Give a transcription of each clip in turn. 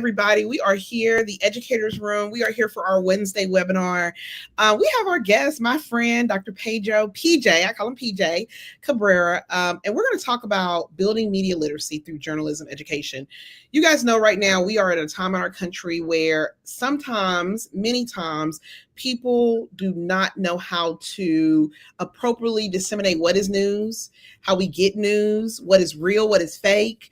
everybody. We are here, the Educators Room. We are here for our Wednesday webinar. We have our guest, my friend, Dr. Pedro PJ. I call him PJ Cabrera. And we're going to talk about building media literacy through journalism education. You guys know right now we are at a time in our country where sometimes, many times, people do not know how to appropriately disseminate what is news, how we get news, what is real, what is fake.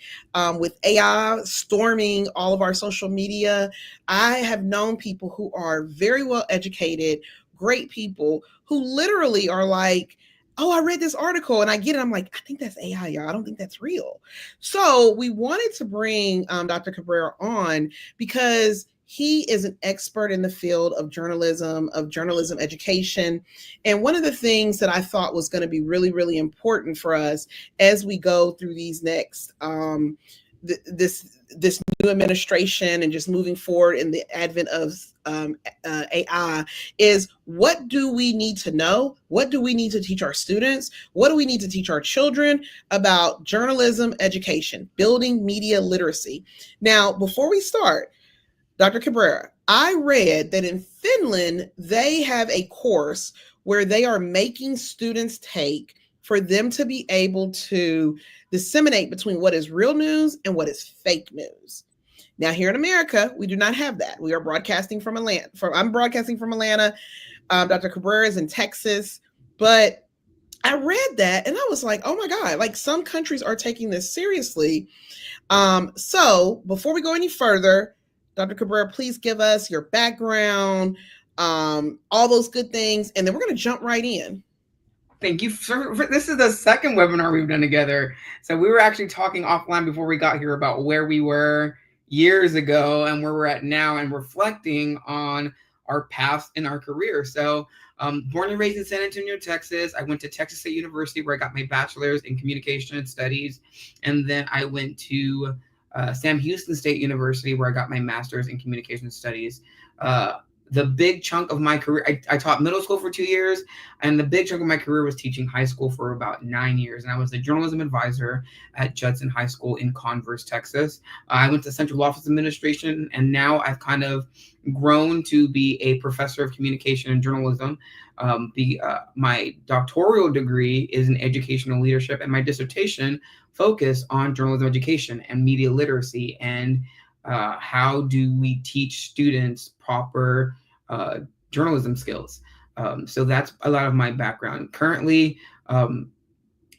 With AI storming all of our social media, I have known people who are very well educated, great people who literally are like, oh, I read this article and I get it. I'm like, I think that's AI, y'all. I don't think that's real. So we wanted to bring Dr. Cabrera on because he is an expert in the field of journalism education. And one of the things that I thought was going to be really, really important for us as we go through these next, this new administration and just moving forward in the advent of AI is, what do we need to know? What do we need to teach our students? What do we need to teach our children about journalism education, building media literacy? Now, before we start, Dr. Cabrera, I read that in Finland, they have a course where they are making students take for them to be able to disseminate between what is real news and what is fake news. Now, here in America, we do not have that. We are broadcasting from Atlanta. I'm broadcasting from Atlanta. Dr. Cabrera is in Texas. But I read that and I was like, oh my God, like some countries are taking this seriously. So before we go any further, Dr. Cabrera, please give us your background, all those good things, and then we're going to jump right in. Thank you. This is the second webinar we've done together. So we were actually talking offline before we got here about where we were years ago and where we're at now, and reflecting on our paths in our career. So born and raised in San Antonio, Texas. I went to Texas State University where I got my bachelor's in communication studies. And then I went to Sam Houston State University where I got my master's in communication studies. The big chunk of my career, I taught middle school for 2 years, and the big chunk of my career was teaching high school for about 9 years. And I was the journalism advisor at Judson High School in Converse, Texas. I went to Central Office Administration, and now I've kind of grown to be a professor of communication and journalism. My doctoral degree is in educational leadership, and my dissertation focused on journalism education and media literacy, and how do we teach students proper journalism skills. So that's a lot of my background. Currently,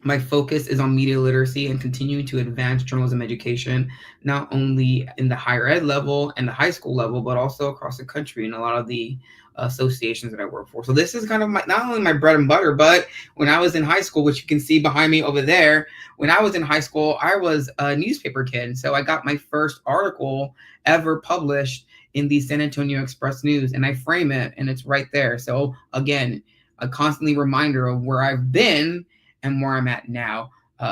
my focus is on media literacy and continuing to advance journalism education, not only in the higher ed level and the high school level, but also across the country in a lot of the associations that I work for. So this is kind of not only my bread and butter, but when I was in high school, which you can see behind me over there, when I was in high school, I was a newspaper kid. So I got my first article ever published in the San Antonio Express News, and I frame it and it's right there. So again, a constantly reminder of where I've been and where I'm at now.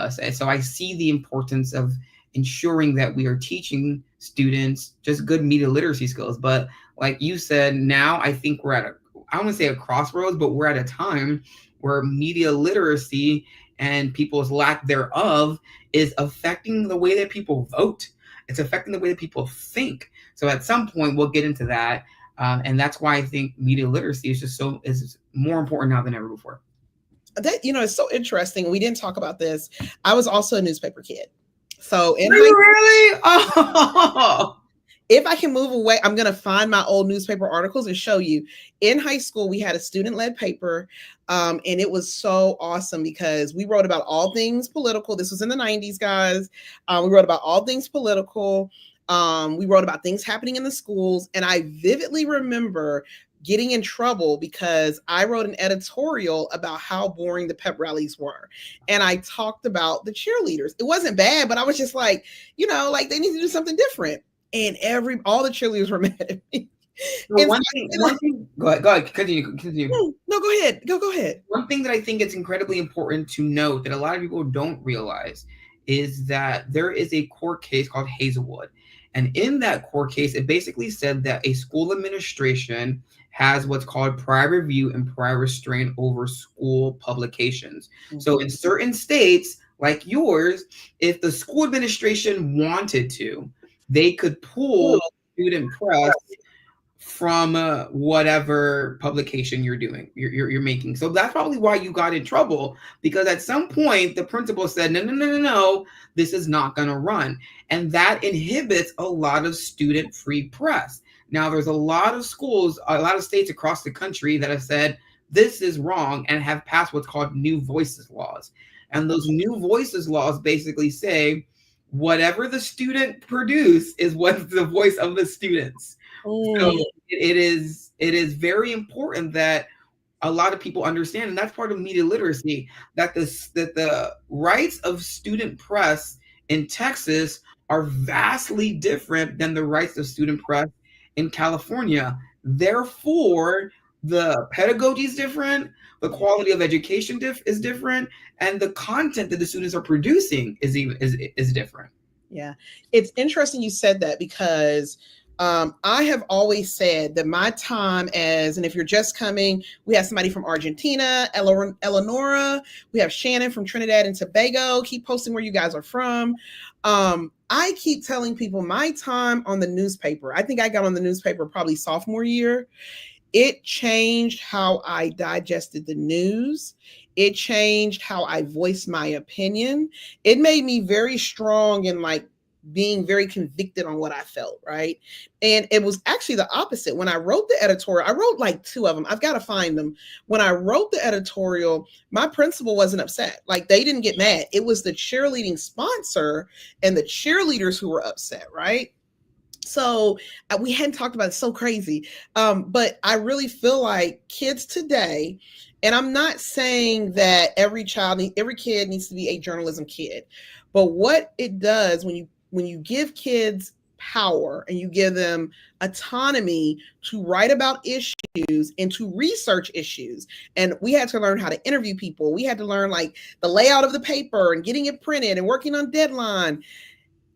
So I see the importance of ensuring that we are teaching students just good media literacy skills. But like you said, now I think we're at I don't want to say a crossroads, but we're at a time where media literacy and people's lack thereof is affecting the way that people vote. It's affecting the way that people think. So at some point we'll get into that. And that's why I think media literacy is more important now than ever before. That, it's so interesting. We didn't talk about this. I was also a newspaper kid. So really? Oh. If I can move away, I'm going to find my old newspaper articles and show you. In high school, we had a student-led paper, and it was so awesome because we wrote about all things political. This was in the 90s, guys. We wrote about all things political. We wrote about things happening in the schools, and I vividly remember getting in trouble because I wrote an editorial about how boring the pep rallies were. And I talked about the cheerleaders. It wasn't bad, but I was just like, like they need to do something different. And all the cheerleaders were mad at me. Well, one thing, go ahead, continue. No, go ahead. Go ahead. One thing that I think is incredibly important to note that a lot of people don't realize is that there is a court case called Hazelwood. And in that court case, it basically said that a school administration has what's called prior review and prior restraint over school publications. Mm-hmm. So in certain states like yours, if the school administration wanted to, they could pull student press from whatever publication you're doing, you're making. So that's probably why you got in trouble, because at some point the principal said, no, this is not going to run. And that inhibits a lot of student free press. Now, there's a lot of schools, a lot of states across the country that have said this is wrong and have passed what's called New Voices laws. And those New Voices laws basically say whatever the student produce is what's the voice of the students. So it is very important that a lot of people understand, and that's part of media literacy, that the rights of student press in Texas are vastly different than the rights of student press in California. Therefore, the pedagogy is different, the quality of education is different, and the content that the students are producing is different. Yeah, it's interesting you said that, because I have always said that my time and if you're just coming, we have somebody from Argentina, Eleonora, we have Shannon from Trinidad and Tobago. Keep posting where you guys are from. I keep telling people my time on the newspaper, I think I got on the newspaper probably sophomore year. It changed how I digested the news. It changed how I voiced my opinion. It made me very strong in like being very convicted on what I felt, right? And it was actually the opposite. When I wrote the editorial, I wrote like 2 of them. I've got to find them. When I wrote the editorial, my principal wasn't upset. Like, they didn't get mad. It was the cheerleading sponsor and the cheerleaders who were upset, right? So we hadn't talked about it. So crazy. But I really feel like kids today, and I'm not saying that every kid needs to be a journalism kid, but what it does when you give kids power and you give them autonomy to write about issues and to research issues. And we had to learn how to interview people. We had to learn like the layout of the paper and getting it printed and working on deadline.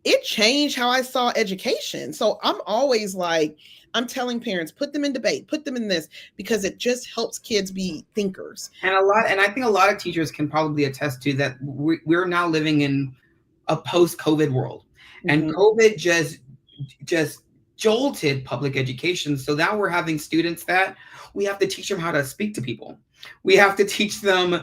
It changed how I saw education. So I'm always like, I'm telling parents, put them in debate, put them in this, because it just helps kids be thinkers. And I think a lot of teachers can probably attest to that. We're now living in a post-COVID world, and COVID just jolted public education. So now we're having students that we have to teach them how to speak to people. We have to teach them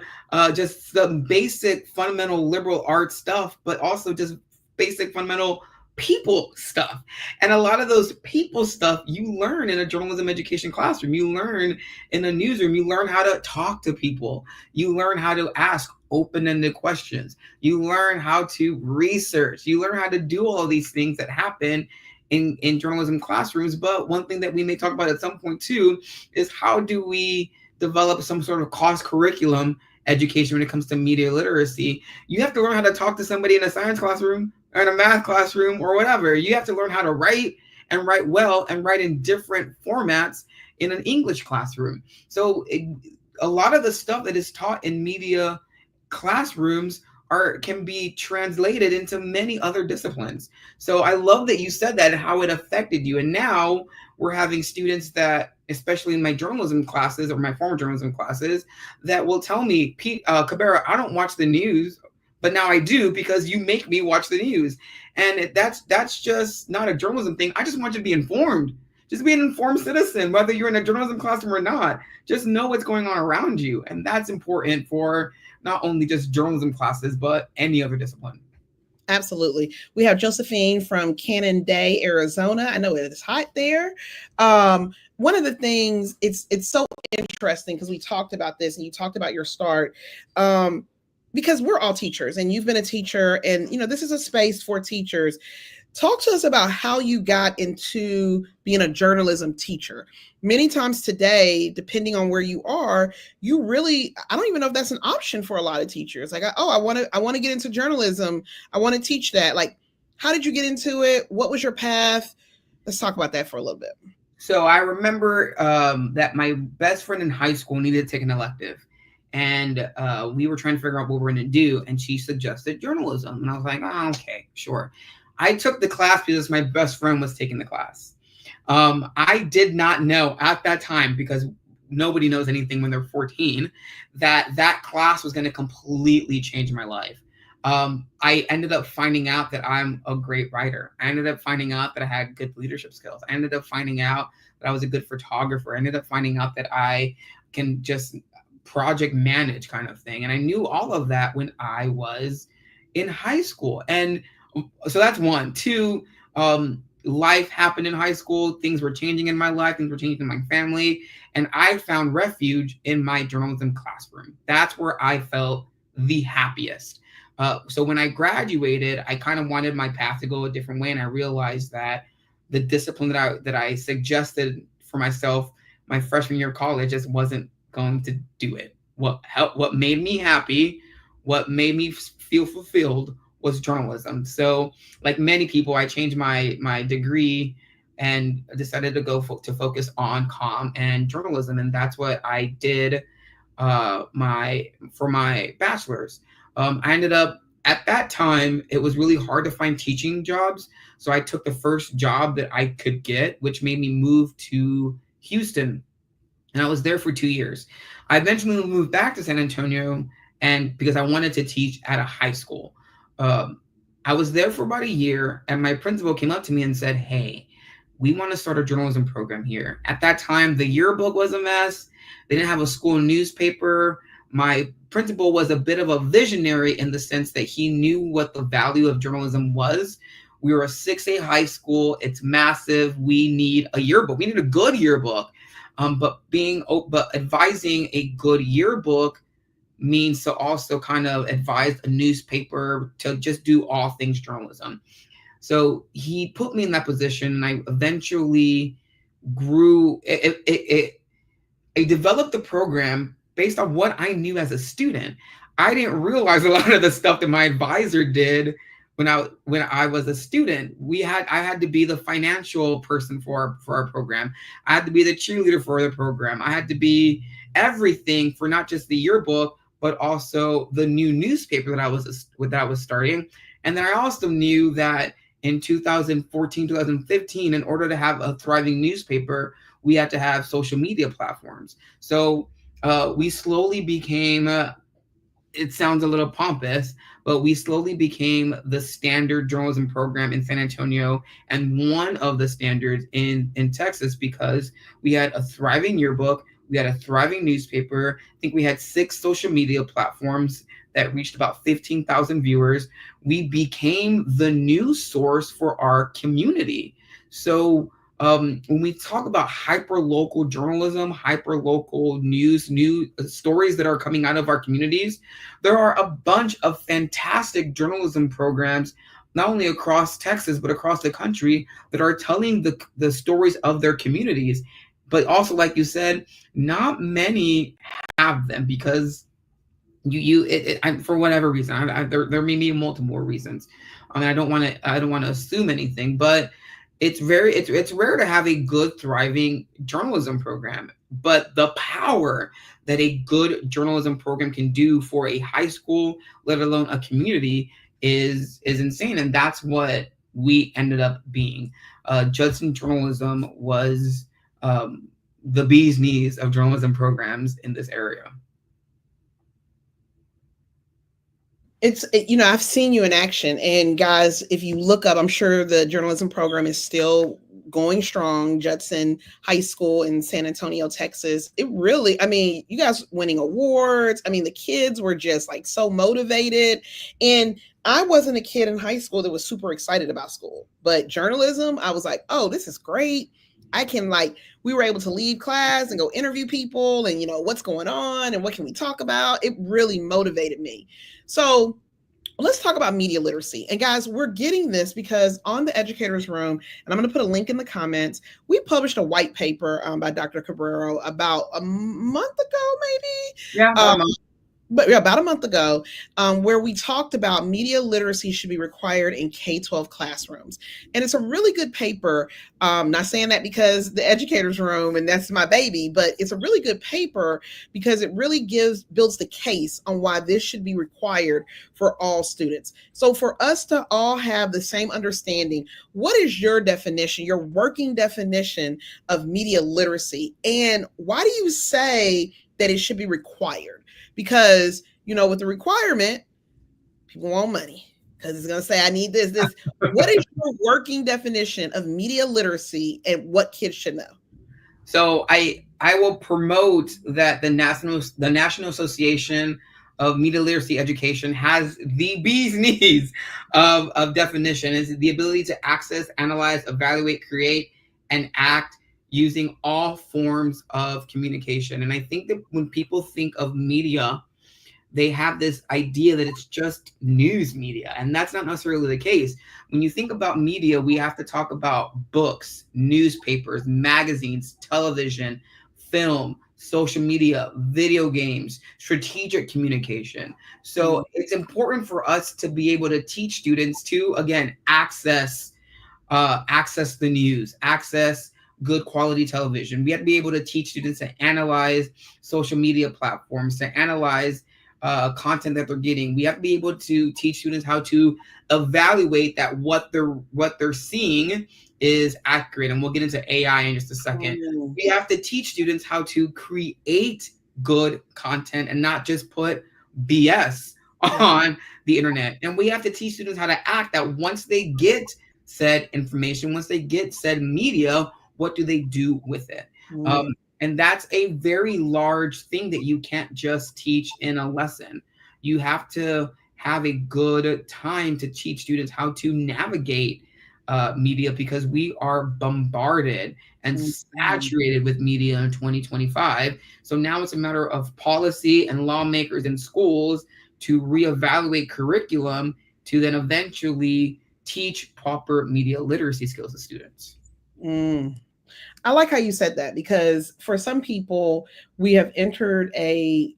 just the basic fundamental liberal arts stuff, but also just basic fundamental people stuff. And a lot of those people stuff you learn in a journalism education classroom. You learn in a newsroom. You learn how to talk to people. You learn how to ask open-ended questions. You learn how to research. You learn how to do all of these things that happen in journalism classrooms. But one thing that we may talk about at some point too is, how do we develop some sort of cross curriculum education when it comes to media literacy? You have to learn how to talk to somebody in a science classroom or in a math classroom or whatever. You have to learn how to write, and write well, and write in different formats in an English classroom. So a lot of the stuff that is taught in media classrooms can be translated into many other disciplines. So I love that you said that and how it affected you. And now we're having students that, especially in my journalism classes or my former journalism classes, that will tell me, Cabrera, I don't watch the news, but now I do because you make me watch the news. And that's just not a journalism thing. I just want you to be informed. Just be an informed citizen, whether you're in a journalism classroom or not. Just know what's going on around you. And that's important for not only just journalism classes, but any other discipline. Absolutely. We have Josephine from Cannon-Day, Arizona. I know it's hot there. One of the things, it's so interesting because we talked about this and you talked about your start. Because we're all teachers and you've been a teacher, and this is a space for teachers. Talk to us about how you got into being a journalism teacher. Many times today, depending on where you are, I don't even know if that's an option for a lot of teachers. Like, I want to get into journalism. I want to teach that. Like, how did you get into it? What was your path? Let's talk about that for a little bit. So I remember that my best friend in high school needed to take an elective. And we were trying to figure out what we were going to do. And she suggested journalism. And I was like, oh, okay, sure. I took the class because my best friend was taking the class. I did not know at that time, because nobody knows anything when they're 14, that class was going to completely change my life. I ended up finding out that I'm a great writer. I ended up finding out that I had good leadership skills. I ended up finding out that I was a good photographer. I ended up finding out that I can just project manage kind of thing. And I knew all of that when I was in high school. And so that's one. Two, life happened in high school. Things were changing in my life. Things were changing in my family. And I found refuge in my journalism classroom. That's where I felt the happiest. So when I graduated, I kind of wanted my path to go a different way. And I realized that the discipline that I suggested for myself my freshman year of college just wasn't going to do it. What made me happy, what made me feel fulfilled was journalism. So, like many people, I changed my degree and decided to go to focus on comm and journalism, and that's what I did for my bachelor's. I ended up at that time it was really hard to find teaching jobs, so I took the first job that I could get, which made me move to Houston, and I was there for 2 years. I eventually moved back to San Antonio, and because I wanted to teach at a high school. I was there for about a year, and my principal came up to me and said, "Hey, we want to start a journalism program here." At that time, the yearbook was a mess. They didn't have a school newspaper. My principal was a bit of a visionary in the sense that he knew what the value of journalism was. We were a 6A high school. It's massive. We need a yearbook. We need a good yearbook. But advising a good yearbook means to also kind of advise a newspaper to just do all things journalism. So he put me in that position, and I eventually grew. I developed the program based on what I knew as a student. I didn't realize a lot of the stuff that my advisor did when I was a student. I had to be the financial person for our program. I had to be the cheerleader for the program. I had to be everything for not just the yearbook, but also the new newspaper that I was starting. And then I also knew that in 2014, 2015, in order to have a thriving newspaper, we had to have social media platforms. So we slowly became, it sounds a little pompous, but we slowly became the standard journalism program in San Antonio and one of the standards in Texas, because we had a thriving yearbook. We had a thriving newspaper. I think we had 6 social media platforms that reached about 15,000 viewers. We became the news source for our community. So when we talk about hyper-local journalism, hyper-local news stories that are coming out of our communities, there are a bunch of fantastic journalism programs, not only across Texas, but across the country, that are telling the stories of their communities. But also, like you said, not many have them because for whatever reason, there may be multiple reasons. I mean, I don't want to assume anything, but it's rare to have a good, thriving journalism program. But the power that a good journalism program can do for a high school, let alone a community, is insane, and that's what we ended up being. Judson Journalism was the bee's knees of journalism programs in this area. I've seen you in action, and guys, if you look up, I'm sure the journalism program is still going strong. Judson High School in San Antonio, Texas. It really, I mean, you guys winning awards. I mean, the kids were just like so motivated. And I wasn't a kid in high school that was super excited about school, but journalism, I was like, oh, this is great. We were able to leave class and go interview people and, what's going on and what can we talk about? It really motivated me. So let's talk about media literacy. And guys, we're getting this because on the Educators Room, and I'm going to put a link in the comments, we published a white paper by Dr. Cabrera about a month ago, maybe? Yeah, about a month ago, where we talked about media literacy should be required in K-12 classrooms. And it's a really good paper. Not saying that because the Educators Room, and that's my baby, but it's a really good paper because it really builds the case on why this should be required for all students. So for us to all have the same understanding, what is your definition, your working definition of media literacy? And why do you say that it should be required? Because, with the requirement, People want money because it's going to say, I need this. What is your working definition of media literacy and what kids should know? So I will promote that the National Association of Media Literacy Education has the bee's knees of definition. Is the ability to access, analyze, evaluate, create, and act using all forms of communication. And I think that when people think of media, they have this idea that it's just news media, and that's not necessarily the case. When you think about media, we have to talk about books, newspapers, magazines, television, film, social media, video games, strategic communication. So it's important for us to be able to teach students to, again, access the news, access good quality television. We have to be able to teach students to analyze social media platforms, to analyze content that they're getting. We have to be able to teach students how to evaluate that what they're seeing is accurate. And we'll get into AI in just a second. We have to teach students how to create good content and not just put BS on the internet. And we have to teach students how to act, that once they get said information, once they get said media, what do they do with it? And that's a very large thing that you can't just teach in a lesson. You have to have a good time to teach students how to navigate media, because we are bombarded and saturated with media in 2025. So now it's a matter of policy and lawmakers in schools to reevaluate curriculum to then eventually teach proper media literacy skills to students. I like how you said that, because for some people, we have entered a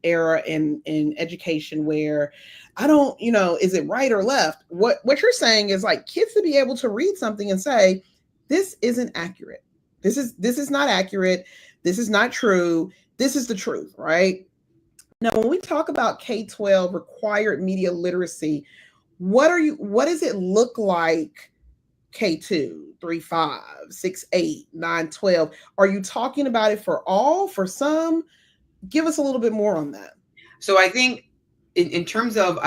era in education where I don't, is it right or left? What you're saying is like kids to be able to read something and say, this isn't accurate. This is not accurate. This is not true. This is the truth, right? Now, when we talk about K-12 required media literacy, what does it look like? K2, 3, 5, 6, 8, 9, 12. Are you talking about it for all, for some? Give us a little bit more on that. So I think in terms of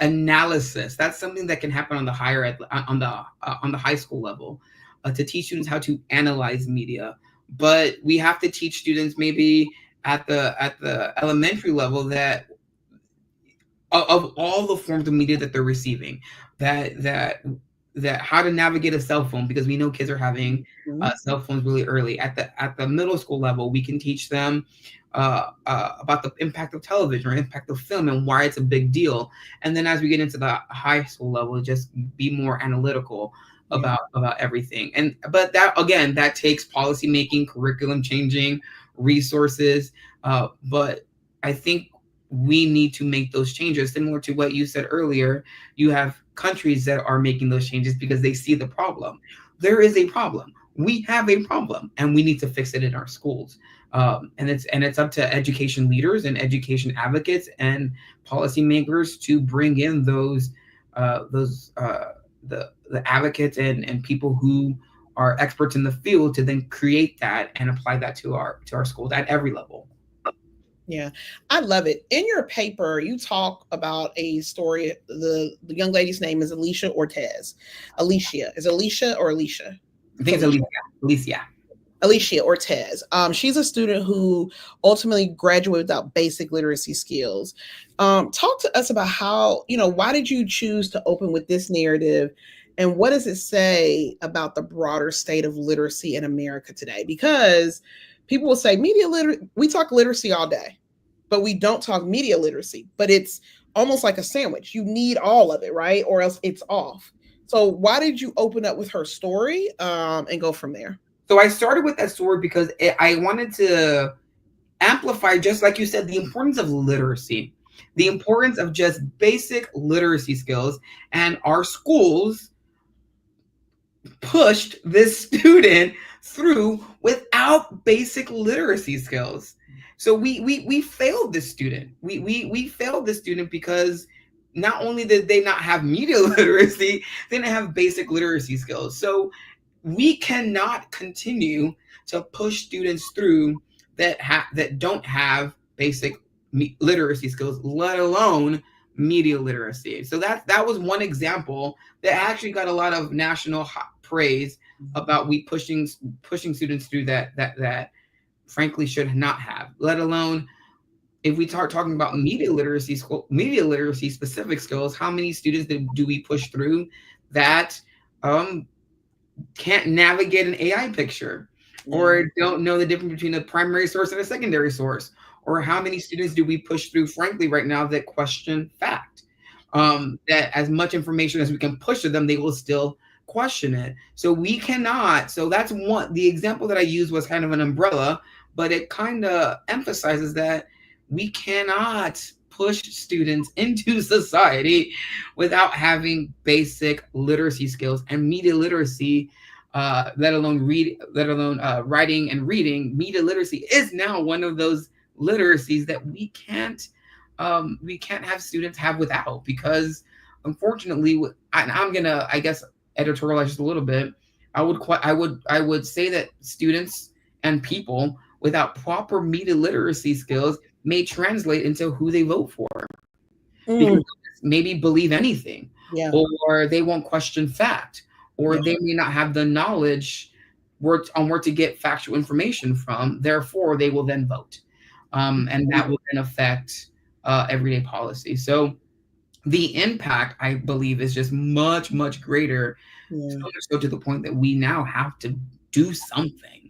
analysis, that's something that can happen on the on the high school level, to teach students how to analyze media. But we have to teach students maybe at the elementary level that of all the forms of media that they're receiving, that how to navigate a cell phone, because we know kids are having cell phones really early. At the middle school level, we can teach them about the impact of television or impact of film and why it's a big deal. And then as we get into the high school level, just be more analytical about everything. But that takes policy making, curriculum changing, resources. But I think we need to make those changes. Similar to what you said earlier, you have countries that are making those changes because they see the problem. There is a problem. We have a problem, and we need to fix it in our schools. And it's up to education leaders and education advocates and policymakers to bring in the advocates and people who are experts in the field to then create that and apply that to our schools at every level. Yeah, I love it. In your paper, you talk about a story. The young lady's name is Alicia Ortiz. Alicia. Is it Alicia or Alicia? I think it's Alicia. Alicia Ortiz. She's a student who ultimately graduated without basic literacy skills. Talk to us about how, why did you choose to open with this narrative? And what does it say about the broader state of literacy in America today? Because people will say we talk literacy all day, but we don't talk media literacy. But it's almost like a sandwich. You need all of it, right? Or else it's off. So why did you open up with her story and go from there? So I started with that story because I wanted to amplify, just like you said, the importance of literacy, the importance of just basic literacy skills. And our schools pushed this student through without basic literacy skills. So we failed this student. We failed this student because not only did they not have media literacy, they didn't have basic literacy skills. So we cannot continue to push students through that don't have basic literacy skills, let alone media literacy. So that was one example that actually got a lot of national praise about we pushing students through that frankly should not have, let alone if we start talking about media literacy specific skills. How many students do we push through that can't navigate an AI picture, or don't know the difference between a primary source and a secondary source? Or how many students do we push through, frankly, right now that question fact? That as much information as we can push to them, they will still question it. So we cannot. So that's one. The example that I used was kind of an umbrella, but it kind of emphasizes that we cannot push students into society without having basic literacy skills and media literacy. Let alone writing and reading. Media literacy is now one of those literacies that we can't have students have without, because unfortunately, I'm gonna, I guess, editorialize just a little bit. I would say that students and people without proper media literacy skills may translate into who they vote for, because maybe believe anything, or they won't question fact, or they may not have the knowledge where to get factual information from. Therefore, they will then vote. And that will then affect everyday policy. So the impact, I believe, is just much, much greater. So much so to the point that we now have to do something.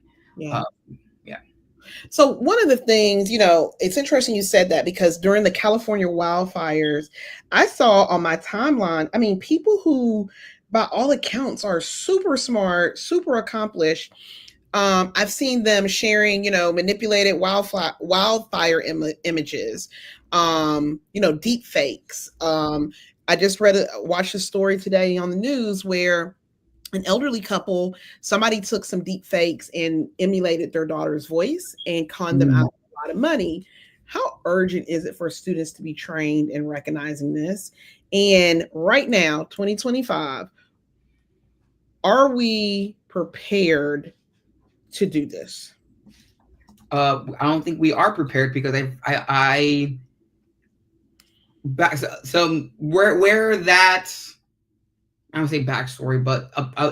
So one of the things, it's interesting you said that, because during the California wildfires, I saw on my timeline, people who, by all accounts, are super smart, super accomplished. I've seen them sharing, manipulated wildfire images, deep fakes. I just watched a story today on the news where an elderly couple, somebody took some deep fakes and emulated their daughter's voice and conned them out of a lot of money. How urgent is it for students to be trained in recognizing this? And right now, 2025, are we prepared to do this? I don't think we are prepared, because where that, I don't say backstory, but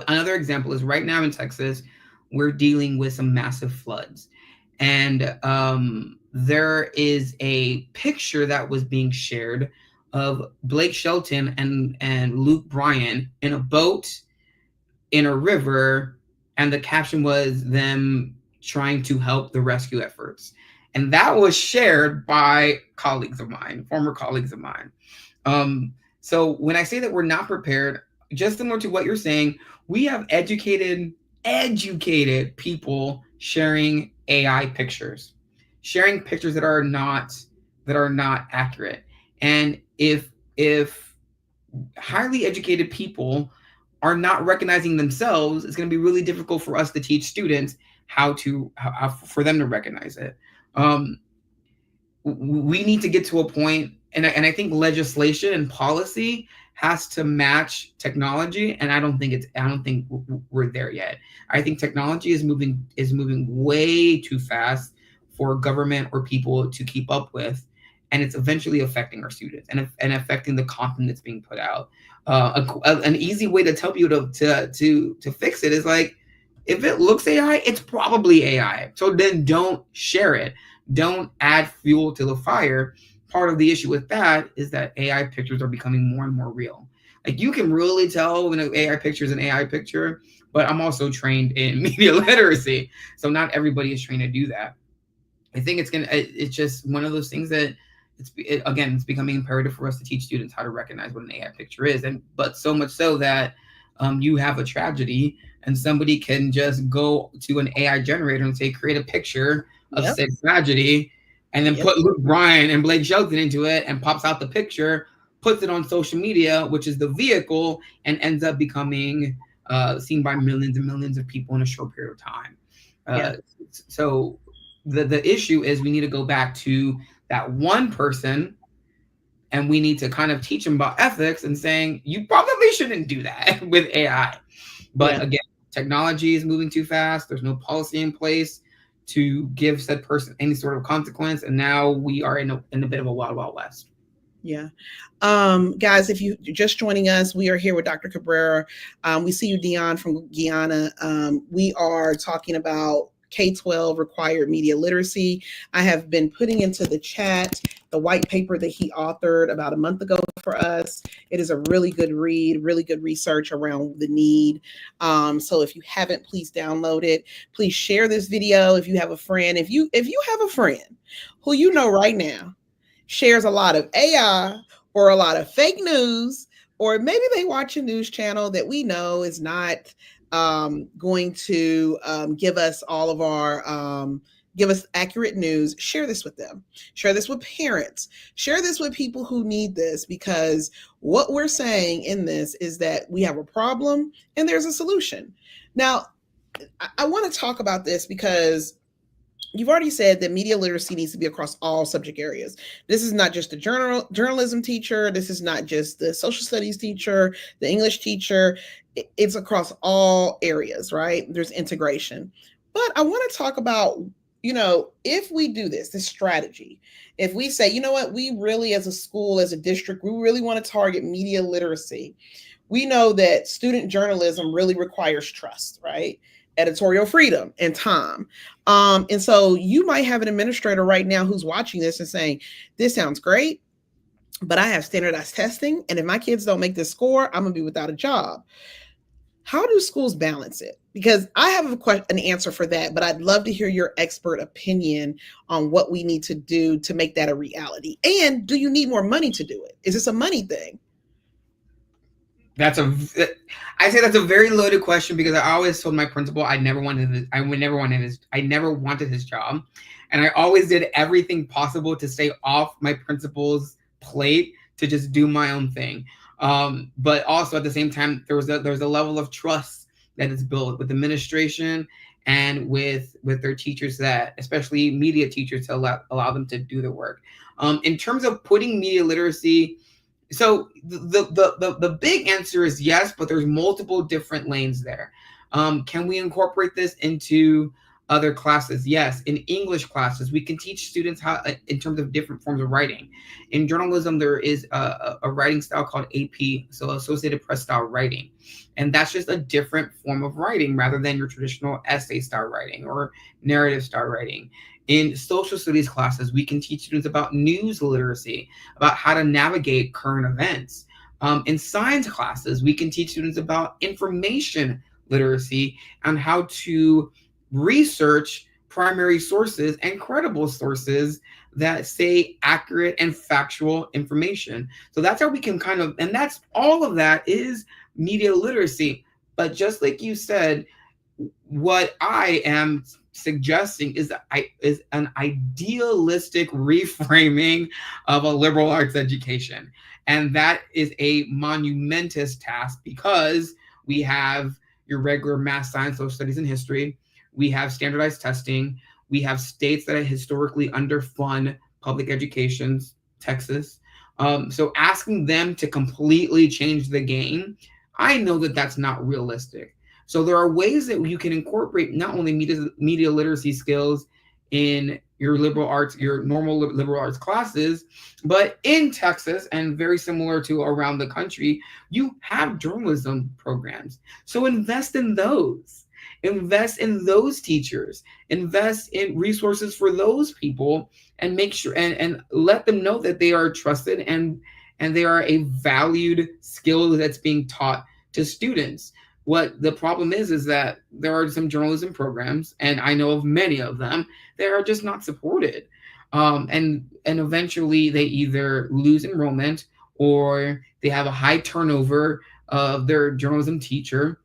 another example is right now in Texas, we're dealing with some massive floods, and there is a picture that was being shared of Blake Shelton and Luke Bryan in a boat in a river, and the caption was them trying to help the rescue efforts. And that was shared by former colleagues of mine. So when I say that we're not prepared, just similar to what you're saying, we have educated people sharing AI pictures, sharing pictures that are not accurate. And if highly educated people are not recognizing themselves, it's going to be really difficult for us to teach students how for them to recognize it. We need to get to a point, and I think legislation and policy has to match technology, and I don't think we're there yet. I think technology is moving way too fast for government or people to keep up with, and it's eventually affecting our students and affecting the content that's being put out. An easy way to tell people to fix it is like, if it looks AI, it's probably AI. So then don't share it. Don't add fuel to the fire. Part of the issue with that is that AI pictures are becoming more and more real. Like, you can really tell when an AI picture is an AI picture, but I'm also trained in media literacy, so not everybody is trained to do that. I think it's just one of those things that it's becoming imperative for us to teach students how to recognize what an AI picture is. But so much so that you have a tragedy and somebody can just go to an AI generator and say, create a picture of said tragedy, and then put Luke Bryan and Blake Shelton into it, and pops out the picture, puts it on social media, which is the vehicle, and ends up becoming seen by millions and millions of people in a short period of time. So the issue is we need to go back to that one person, and we need to kind of teach them about ethics and saying, you probably shouldn't do that with AI. But again, technology is moving too fast. There's no policy in place to give said person any sort of consequence, and now we are in a bit of a wild, wild west. Yeah. Guys, if you just joining us, we are here with Dr. Cabrera. We see you, Dion from Guyana. We are talking about K-12 required media literacy. I have been putting into the chat the white paper that he authored about a month ago for us. It is a really good read, really good research around the need. So if you haven't, please download it. Please share this video if you have a friend. If you have a friend who you know right now shares a lot of AI or a lot of fake news, or maybe they watch a news channel that we know is not going to give us all of our give us accurate news. Share this with them. Share this with parents. Share this with people who need this, because what we're saying in this is that we have a problem and there's a solution. Now, I want to talk about this because you've already said that media literacy needs to be across all subject areas. This is not just the journalism teacher. This is not just the social studies teacher, the English teacher. It's across all areas, right? There's integration. But I want to talk about, if we do this strategy, if we say, you know what, we really, as a school, as a district, we really want to target media literacy. We know that student journalism really requires trust, right? Editorial freedom and time. And so you might have an administrator right now who's watching this and saying, this sounds great, but I have standardized testing. And if my kids don't make this score, I'm going to be without a job. How do schools balance it? Because I have an answer for that, but I'd love to hear your expert opinion on what we need to do to make that a reality. And do you need more money to do it? Is this a money thing? I say that's a very loaded question, because I always told my principal I never wanted his job, and I always did everything possible to stay off my principal's plate, to just do my own thing. But also at the same time, there's a level of trust that is built with administration and with their teachers, that especially media teachers, to allow them to do the work. In terms of putting media literacy. So the big answer is yes, but there's multiple different lanes there. Can we incorporate this into other classes? Yes. In English classes, we can teach students how, in terms of different forms of writing. In journalism, there is a writing style called AP, so Associated Press style writing. And that's just a different form of writing rather than your traditional essay style writing or narrative style writing. In social studies classes, we can teach students about news literacy, about how to navigate current events. In science classes, we can teach students about information literacy and how to research primary sources and credible sources that say accurate and factual information. So that's how we can and that's all of that is media literacy. But just like you said, what I am suggesting is an idealistic reframing of a liberal arts education. And that is a monumentous task, because we have your regular math, science, social studies, and history. We have standardized testing. We have states that historically underfund public education, Texas. So asking them to completely change the game, I know that that's not realistic. So there are ways that you can incorporate not only media literacy skills in your liberal arts, your normal liberal arts classes, but in Texas, and very similar to around the country, you have journalism programs. So invest in those. Invest in those teachers. Invest in resources for those people, and make sure and let them know that they are trusted and they are a valued skill that's being taught to students. What the problem is that there are some journalism programs, and I know of many of them, that are just not supported. And eventually they either lose enrollment, or they have a high turnover of their journalism teacher,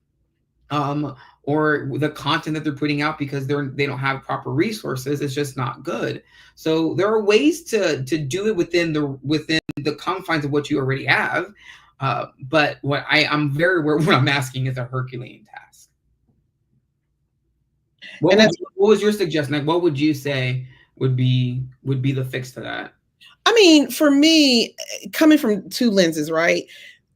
or the content that they're putting out, because they don't have proper resources, is just not good. So there are ways to do it within the confines of what you already have. But what I'm very aware, what I'm asking is a Herculean task. What was your suggestion? Like, what would you say would be the fix to that? I mean, for me, coming from two lenses, right?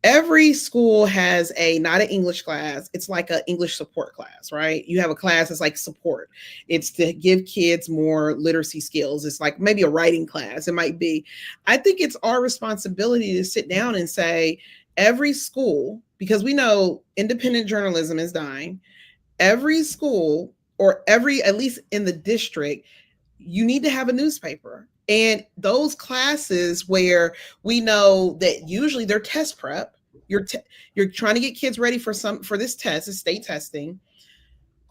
every school has not an English class. It's like an English support class, right? You have a class that's like support. It's to give kids more literacy skills. It's like maybe a writing class. It might be. I think it's our responsibility to sit down and say, every school, because we know independent journalism is dying, every school or at least in the district, you need to have a newspaper. And those classes where we know that usually they're test prep, you're trying to get kids ready for this test, this state testing.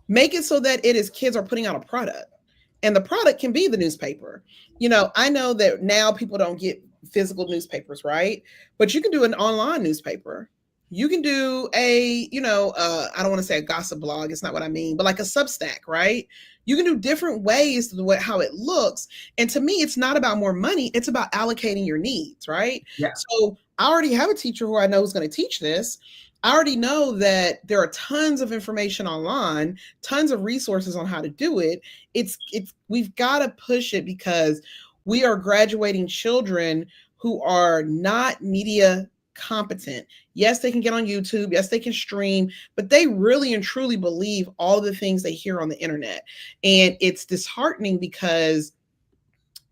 Make it so that kids are putting out a product, and the product can be the newspaper. I know that now people don't get physical newspapers, right? But you can do an online newspaper. You can do I don't want to say a gossip blog. It's not what I mean, but like a Substack, right? You can do different ways to how it looks. And to me, it's not about more money. It's about allocating your needs, right? Yeah. So I already have a teacher who I know is going to teach this. I already know that there are tons of information online, tons of resources on how to do it. We've got to push it because we are graduating children who are not media competent. Yes, they can get on YouTube. Yes, they can stream, but they really and truly believe all the things they hear on the internet. And it's disheartening because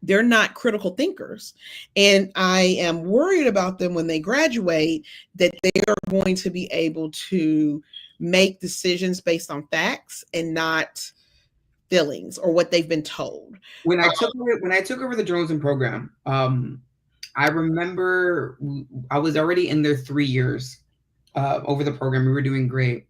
they're not critical thinkers. And I am worried about them when they graduate, that they are going to be able to make decisions based on facts and not feelings or what they've been told. When I took over the journalism program, I remember I was already in there 3 years over the program. We were doing great.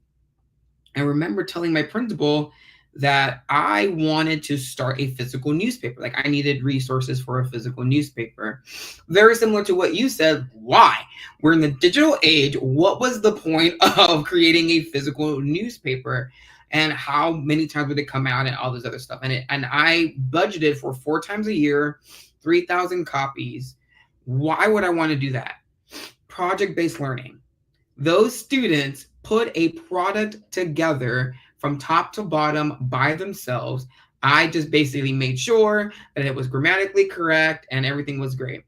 I remember telling my principal that I wanted to start a physical newspaper. Like, I needed resources for a physical newspaper. Very similar to what you said. Why? We're in the digital age. What was the point of creating a physical newspaper? And how many times would it come out and all this other stuff? And I budgeted for 4 times a year, 3,000 copies. Why would I want to do that? Project-based learning. Those students put a product together from top to bottom by themselves. I just basically made sure that it was grammatically correct and everything was great.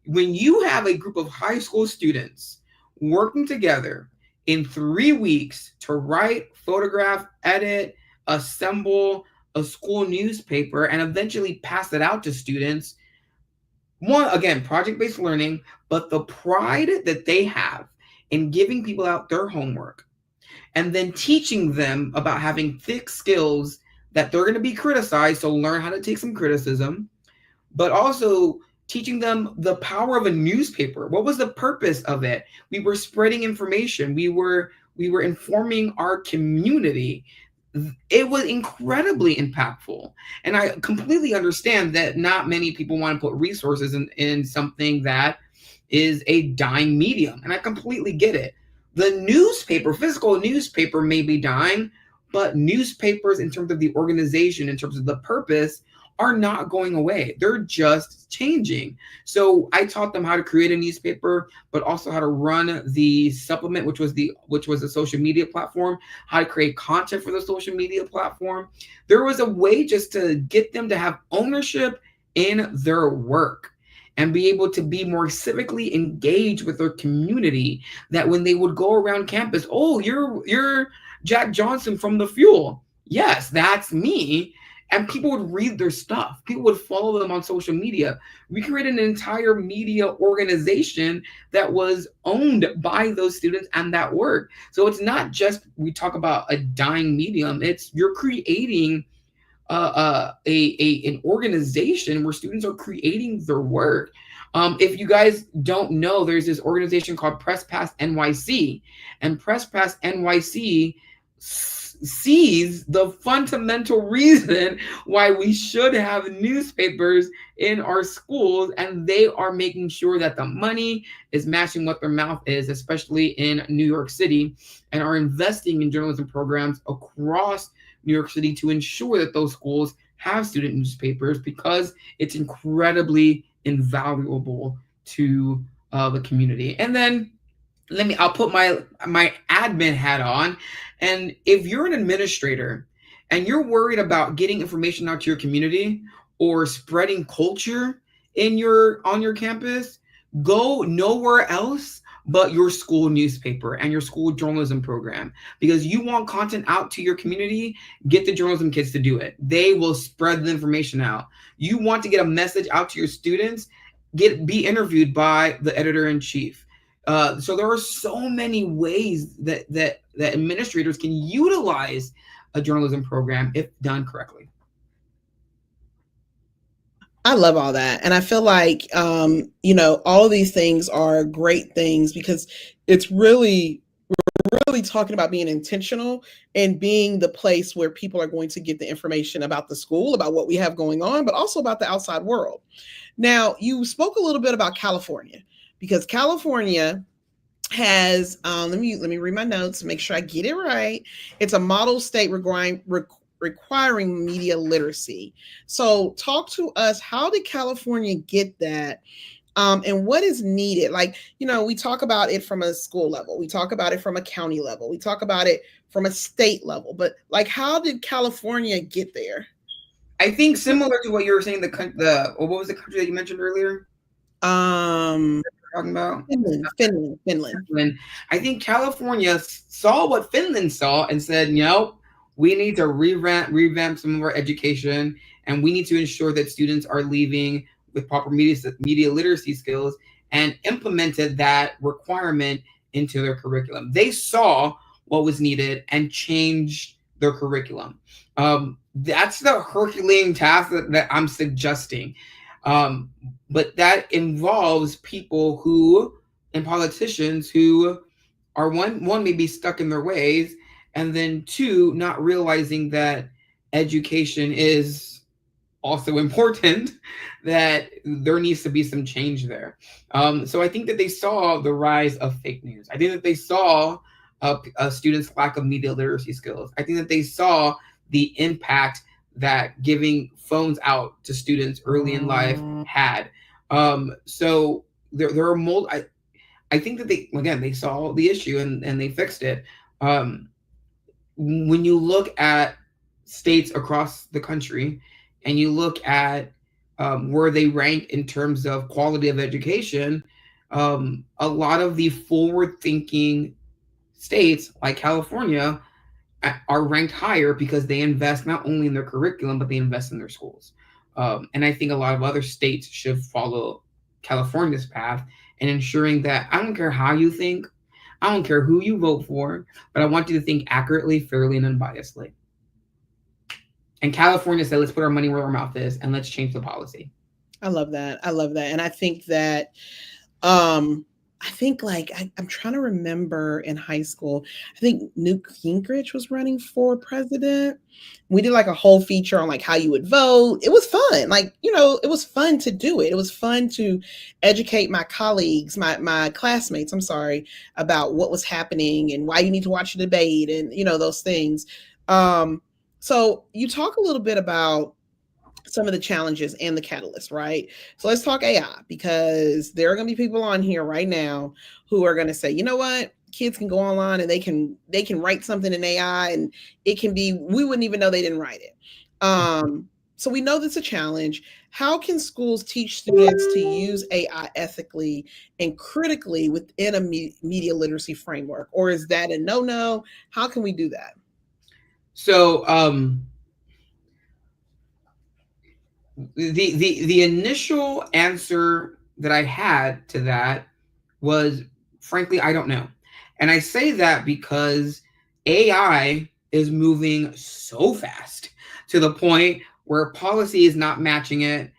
When you have a group of high school students working together in 3 weeks to write, photograph, edit, assemble a school newspaper, and eventually pass it out to students, again, project-based learning, but the pride that they have in giving people out their homework and then teaching them about having thick skills that they're going to be criticized, so learn how to take some criticism, but also teaching them the power of a newspaper. What was the purpose of it? We were spreading information. We were informing our community. It was incredibly impactful. And I completely understand that not many people want to put resources in something that is a dying medium. And I completely get it. The newspaper, physical newspaper may be dying, but newspapers in terms of the organization, in terms of the purpose, are not going away. They're just changing. So I taught them how to create a newspaper, but also how to run the supplement, which was a social media platform, how to create content for the social media platform. There was a way just to get them to have ownership in their work and be able to be more civically engaged with their community, that when they would go around campus, oh, you're Jack Johnson from The Fuel. Yes, that's me. And people would read their stuff. People would follow them on social media. We created an entire media organization that was owned by those students and that work. So it's not just, we talk about a dying medium. It's, you're creating an organization where students are creating their work. If you guys don't know, there's this organization called Press Pass NYC, and Press Pass NYC sees the fundamental reason why we should have newspapers in our schools, and they are making sure that the money is matching what their mouth is, especially in New York City, and are investing in journalism programs across New York City to ensure that those schools have student newspapers, because it's incredibly invaluable to the community. And then I'll put my admin hat on. And if you're an administrator and you're worried about getting information out to your community or spreading culture on your campus, go nowhere else but your school newspaper and your school journalism program. Because you want content out to your community, get the journalism kids to do it. They will spread the information out. You want to get a message out to your students, be interviewed by the editor-in-chief. So there are so many ways that administrators can utilize a journalism program if done correctly. I love all that. And I feel like, all of these things are great things because it's really talking about being intentional and being the place where people are going to get the information about the school, about what we have going on, but also about the outside world. Now, you spoke a little bit about California because California has let me read my notes, make sure I get it right. It's a model state requiring media literacy. So talk to us, how did California get that? And what is needed? Like, we talk about it from a school level, we talk about it from a county level, we talk about it from a state level, but like, how did California get there? I think similar to what you were saying, what was the country that you mentioned earlier? Talking about Finland. I think California saw what Finland saw and said, nope, we need to revamp some of our education, and we need to ensure that students are leaving with proper media literacy skills, and implemented that requirement into their curriculum. They saw what was needed and changed their curriculum. That's the Herculean task that I'm suggesting. But that involves people and politicians who are one maybe stuck in their ways, and then two, not realizing that education is also important, that there needs to be some change there. So I think that they saw the rise of fake news. I think that they saw a students' lack of media literacy skills. I think that they saw the impact that giving phones out to students early in life had. So there are I think that they saw the issue and they fixed it. When you look at states across the country and you look at where they rank in terms of quality of education, a lot of the forward-thinking states like California are ranked higher because they invest not only in their curriculum, but they invest in their schools. And I think a lot of other states should follow California's path and ensuring that I don't care how you think, I don't care who you vote for, but I want you to think accurately, fairly, and unbiasedly. And California said, let's put our money where our mouth is and let's change the policy. I love that. And I think that, I'm trying to remember in high school, I think Newt Gingrich was running for president. We did like a whole feature on like how you would vote. It was fun. Like, it was fun to do it. It was fun to educate my colleagues, my classmates, about what was happening and why you need to watch the debate and, those things. So you talk a little bit about some of the challenges and the catalyst, right? So let's talk AI, because there are going to be people on here right now who are going to say, you know what? Kids can go online and they can write something in AI and we wouldn't even know they didn't write it. So we know that's a challenge. How can schools teach students to use AI ethically and critically within a media literacy framework? Or is that a no? How can we do that? So the initial answer that I had to that was, frankly, I don't know. And I say that because AI is moving so fast to the point where policy is not matching it.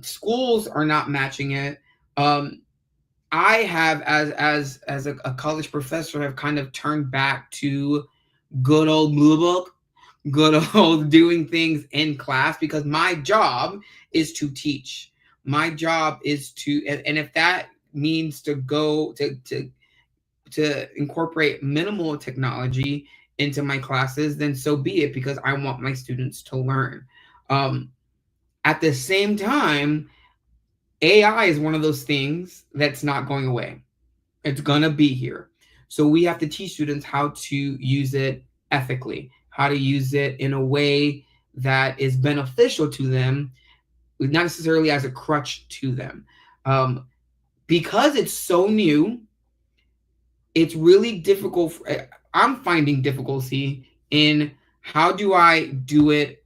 Schools are not matching it. I have, as a college professor, have kind of turned back to good old Blue Book, good old doing things in class, because my job is to teach. My job is to, and if that means to go to incorporate minimal technology into my classes, then so be it, because I want my students to learn. At the same time, AI is one of those things that's not going away. It's gonna be here. So we have to teach students how to use it ethically, how to use it in a way that is beneficial to them, not necessarily as a crutch to them. Because it's so new, it's really difficult. I'm finding difficulty in how do I do it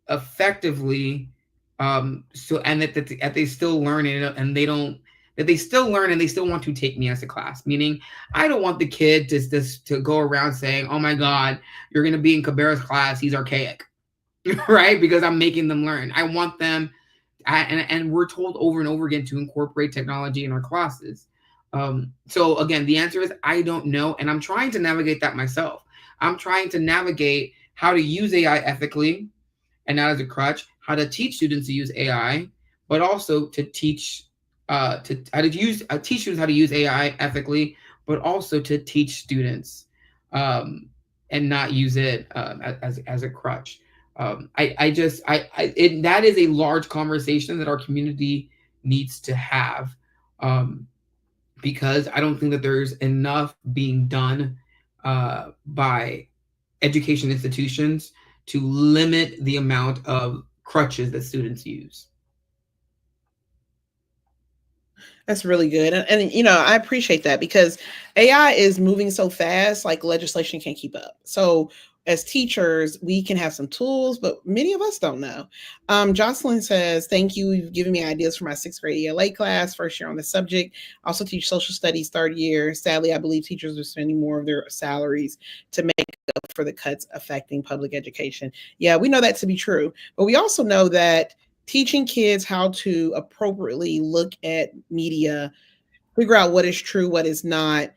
effectively, so and that they still learn it and they don't that they still learn and they still want to take me as a class. Meaning, I don't want the kid to go around saying, "Oh my God, you're going to be in Cabrera's class. He's archaic," right? Because I'm making them learn. I want them, and we're told over and over again to incorporate technology in our classes. So again, the answer is I don't know, and I'm trying to navigate that myself. I'm trying to navigate how to use AI ethically and not as a crutch, how to teach students to use AI, but also to teach teach students how to use AI ethically, but also to teach students, and not use it as a crutch. That is a large conversation that our community needs to have, because I don't think that there's enough being done by education institutions to limit the amount of crutches that students use. That's really good. And you know, I appreciate that because AI is moving so fast, like legislation can't keep up. So as teachers, we can have some tools, but many of us don't know. Jocelyn says, thank you. You've given me ideas for my sixth grade ELA class, first year on the subject. I also teach social studies third year. Sadly, I believe teachers are spending more of their salaries to make up for the cuts affecting public education. Yeah, we know that to be true, but we also know that teaching kids how to appropriately look at media, figure out what is true, what is not,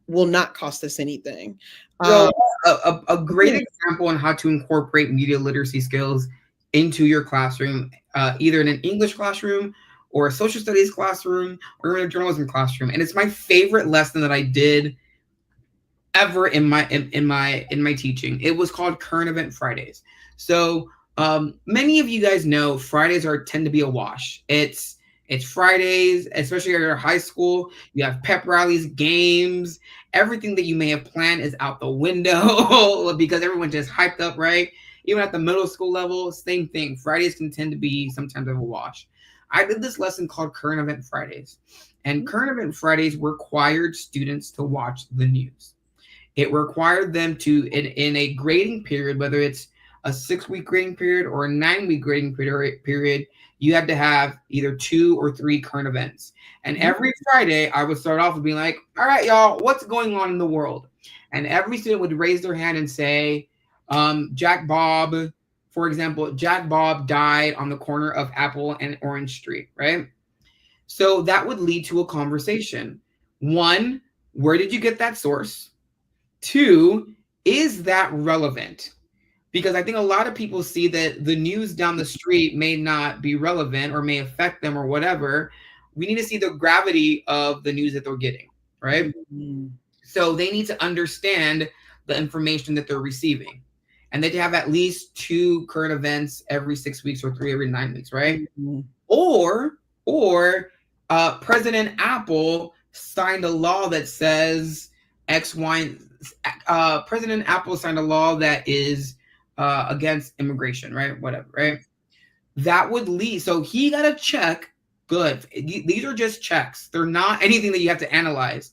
will not cost us anything. So a great example on how to incorporate media literacy skills into your classroom, either in an English classroom or a social studies classroom or in a journalism classroom. And it's my favorite lesson that I did ever in my teaching. It was called Current Event Fridays. So many of you guys know Fridays tend to be a wash. It's Fridays, especially at your high school. You have pep rallies, games, everything that you may have planned is out the window because everyone's just hyped up, right? Even at the middle school level, same thing. Fridays can tend to be sometimes of a wash. I did this lesson called Current Event Fridays. And Current Event Fridays required students to watch the news. It required them to, in a grading period, whether it's a 6-week grading period or a 9-week grading period, you had to have either 2 or 3 current events. And every Friday, I would start off with being like, all right, y'all, what's going on in the world? And every student would raise their hand and say, Jack Bob, for example, Jack Bob died on the corner of Apple and Orange Street, right? So that would lead to a conversation. 1, where did you get that source? 2, is that relevant? Because I think a lot of people see that the news down the street may not be relevant or may affect them or whatever. We need to see the gravity of the news that they're getting, right? Mm-hmm. So they need to understand the information that they're receiving. And they have at least 2 current events every 6 weeks or 3 every 9 weeks, right? Mm-hmm. Or President Apple signed a law that says X, Y, President Apple signed a law that is against immigration, right? Whatever, right? That would lead. So he got to check. Good. These are just checks. They're not anything that you have to analyze.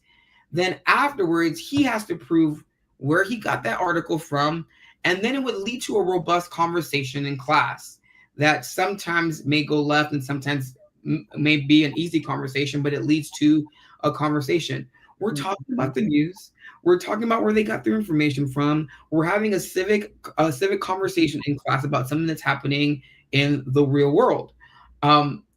Then afterwards, he has to prove where he got that article from. And then it would lead to a robust conversation in class that sometimes may go left and sometimes may be an easy conversation, but it leads to a conversation. We're talking about the news. We're talking about where they got their information from. We're having a civic conversation in class about something that's happening in the real world.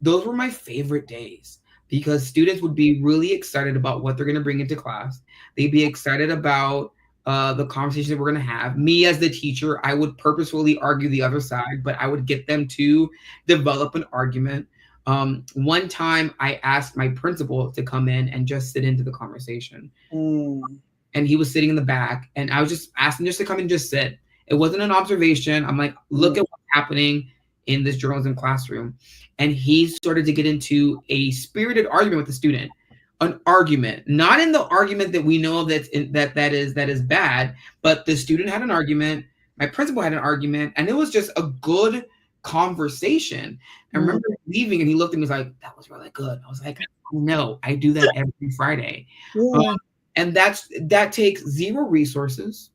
Those were my favorite days because students would be really excited about what they're going to bring into class. They'd be excited about the conversation that we're going to have. Me as the teacher, I would purposefully argue the other side, but I would get them to develop an argument. One time I asked my principal to come in and just sit into the conversation. And he was sitting in the back and I was just asking just to come and just sit. It wasn't an observation. I'm like, look at what's happening in this journalism classroom. And he started to get into a spirited argument with the student, an argument, not in the argument that we know that is bad, but the student had an argument. My principal had an argument and it was just a good conversation. I remember leaving and he looked at me and was like, that was really good. I was like, no, I do that every Friday. Yeah. And that takes zero resources.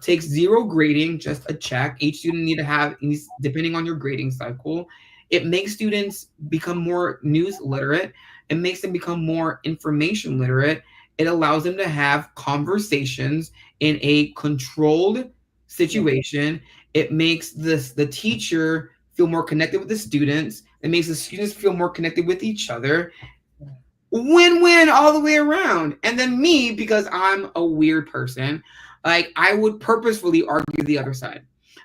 Takes zero grading, just a check. Each student need to have, depending on your grading cycle. It makes students become more news literate. It makes them become more information literate. It allows them to have conversations in a controlled situation. It makes the teacher feel more connected with the students. It makes the students feel more connected with each other. Win-win all the way around. And then me, because I'm a weird person, like I would purposefully argue the other side.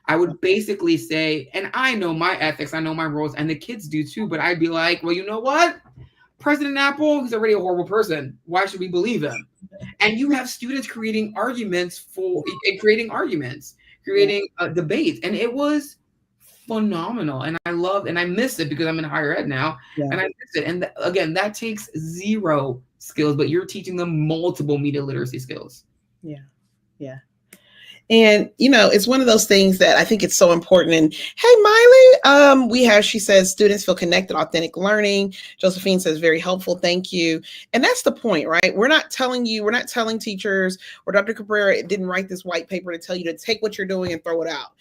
I would basically say, and I know my ethics, I know my rules, and the kids do too, but I'd be like, well, you know what? President Apple, he's already a horrible person. Why should we believe him? And you have students creating arguments, creating debates. And it was phenomenal. And I miss it because I'm in higher ed now. And I miss it. And again, that takes zero skills, but you're teaching them multiple media literacy skills. Yeah. And, it's one of those things that I think it's so important. And hey, Miley, she says students feel connected, authentic learning. Josephine says very helpful. Thank you. And that's the point, right? We're not telling teachers, or Dr. Cabrera didn't write this white paper to tell you to take what you're doing and throw it out.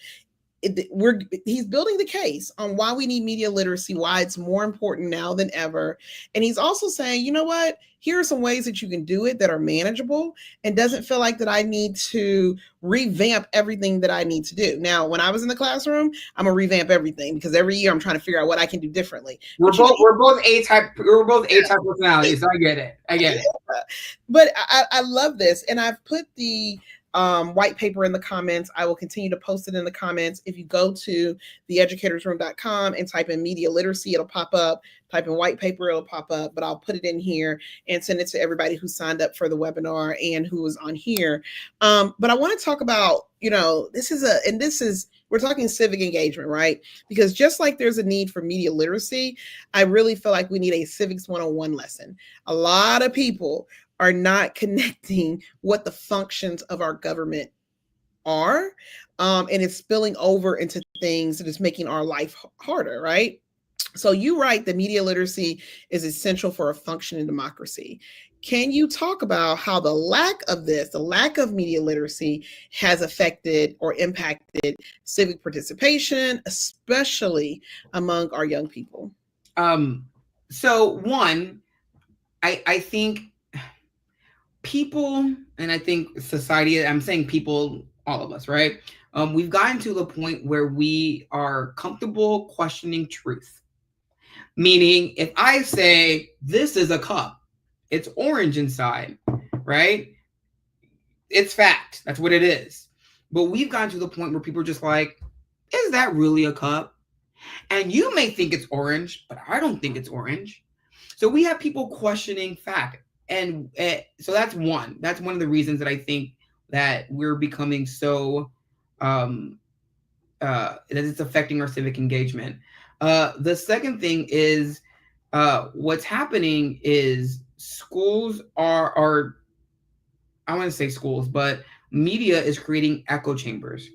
He's building the case on why we need media literacy, why it's more important now than ever. And he's also saying, you know what? Here are some ways that you can do it that are manageable and doesn't feel like that I need to revamp everything that I need to do. Now, when I was in the classroom, I'm gonna revamp everything because every year I'm trying to figure out what I can do differently. We're both A-type personalities, so I get it. Yeah. But I love this, and I've put the white paper in the comments. I will continue to post it in the comments. If you go to theeducatorsroom.com and type in media literacy, it'll pop up. Type in white paper, it'll pop up, but I'll put it in here and send it to everybody who signed up for the webinar and who was on here. But I want to talk about, we're talking civic engagement, right? Because just like there's a need for media literacy, I really feel like we need a civics 101 lesson. A lot of people are not connecting what the functions of our government are. And it's spilling over into things that is making our life harder, right? So you write that media literacy is essential for a functioning democracy. Can you talk about how the lack of media literacy has affected or impacted civic participation, especially among our young people? So one, I think people, and I think society, I'm saying people, all of us, right? We've gotten to the point where we are comfortable questioning truth. Meaning, if I say, this is a cup, it's orange inside, right? It's fact. That's what it is. But we've gotten to the point where people are just like, is that really a cup? And you may think it's orange, but I don't think it's orange. So we have people questioning fact. And so that's one of the reasons that I think that we're becoming so that it's affecting our civic engagement. The second thing is what's happening is schools are I want to say schools, but media is creating echo chambers,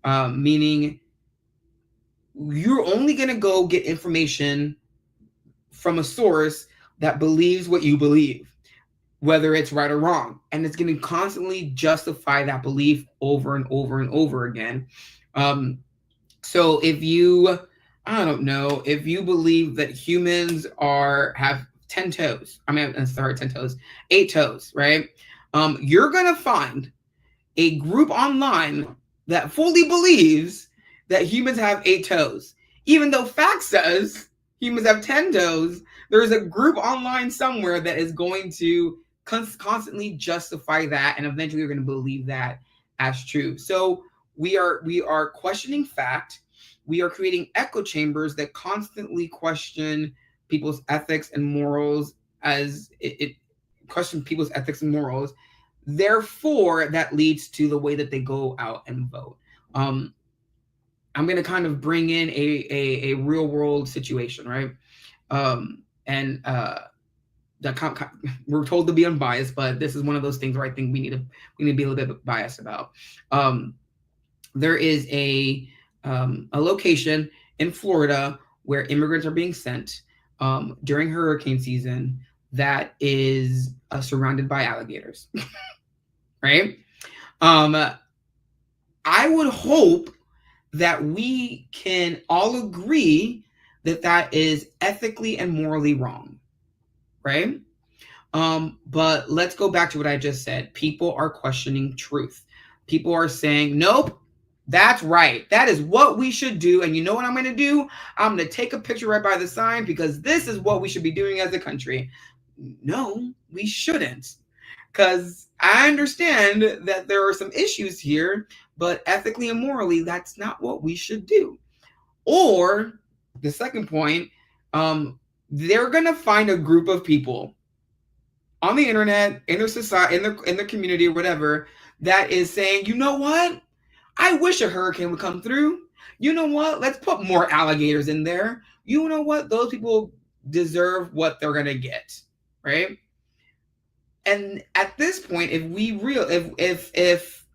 meaning you're only going to go get information from a source that believes what you believe, whether it's right or wrong. And it's going to constantly justify that belief over and over and over again. So if you, I don't know, if you believe that humans have 10 toes, 8 toes, right? You're going to find a group online that fully believes that humans have 8 toes. Even though fact says humans have 10 toes, there's a group online somewhere that is going to constantly justify that, and eventually you're going to believe that as true. So we are questioning fact. We are creating echo chambers that constantly question people's ethics and morals as it question people's ethics and morals. Therefore, that leads to the way that they go out and vote. I'm going to kind of bring in a real world situation, right? We're told to be unbiased, but this is one of those things where I think we need to be a little bit biased about. There is a location in Florida where immigrants are being sent during hurricane season that is surrounded by alligators, right? I would hope that we can all agree that that is ethically and morally wrong, right? But let's go back to what I just said. People are questioning truth. People are saying, nope, that's right. That is what we should do. And you know what I'm going to do? I'm going to take a picture right by the sign because this is what we should be doing as a country. No, we shouldn't. Because I understand that there are some issues here, but ethically and morally, that's not what we should do. Or the second point, they're going to find a group of people on the internet, in their society, in their community, or whatever, that is saying, you know what? I wish a hurricane would come through. You know what? Let's put more alligators in there. You know what? Those people deserve what they're gonna get, right? And at this point, if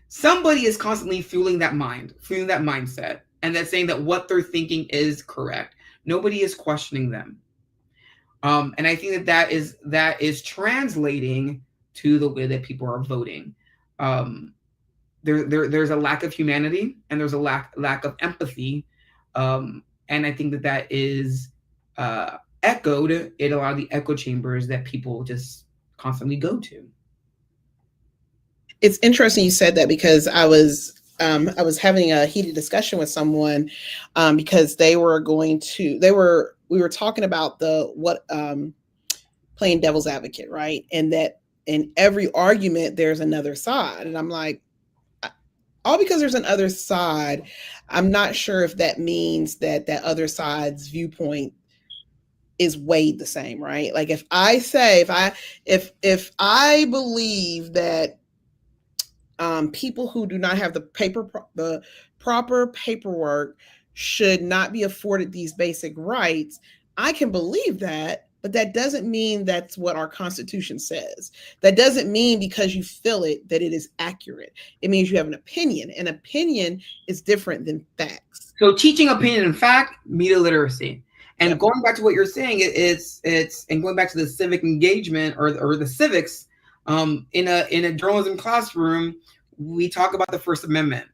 somebody is constantly fueling that mindset, and that's saying that what they're thinking is correct, nobody is questioning them. And I think that is translating to the way that people are voting. There's a lack of humanity, and there's a lack of empathy, and I think that is echoed in a lot of the echo chambers that people just constantly go to. It's interesting you said that, because I was having a heated discussion with someone, because we were talking about playing devil's advocate, right? And that in every argument there's another side, and I'm like, all because there's an other side, I'm not sure if that means that other side's viewpoint is weighed the same, right? Like if I believe that people who do not have the proper paperwork should not be afforded these basic rights, I can believe that, but that doesn't mean that's what our Constitution says. That doesn't mean because you feel it that it is accurate. It means you have an opinion. An opinion is different than facts. So teaching opinion and fact, media literacy. And going back to what you're saying, it's and going back to the civic engagement or the civics, in a journalism classroom, we talk about the First Amendment.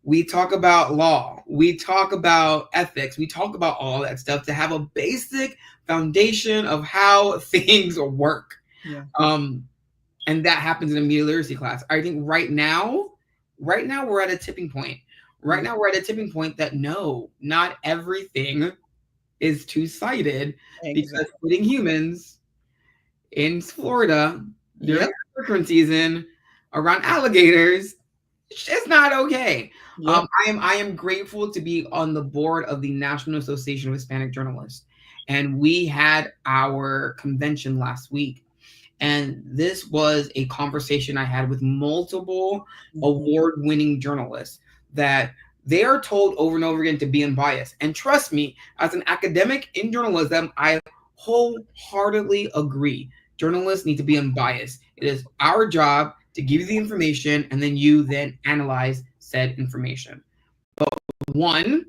We talk about law. We talk about ethics. We talk about all that stuff to have a basic foundation of how things work. Yeah. And that happens in a media literacy class. I think right now we're at a tipping point. Right now we're at a tipping point that no, not everything is two-sided. Exactly. Because putting humans in Florida during hurricane season around alligators, it's not okay. Yep. I am grateful to be on the board of the National Association of Hispanic Journalists, and we had our convention last week, and this was a conversation I had with multiple award-winning journalists that they are told over and over again to be unbiased. And trust me, as an academic in journalism, I wholeheartedly agree. Journalists need to be unbiased. It is our job to give you the information, and then you then analyze said information. But one,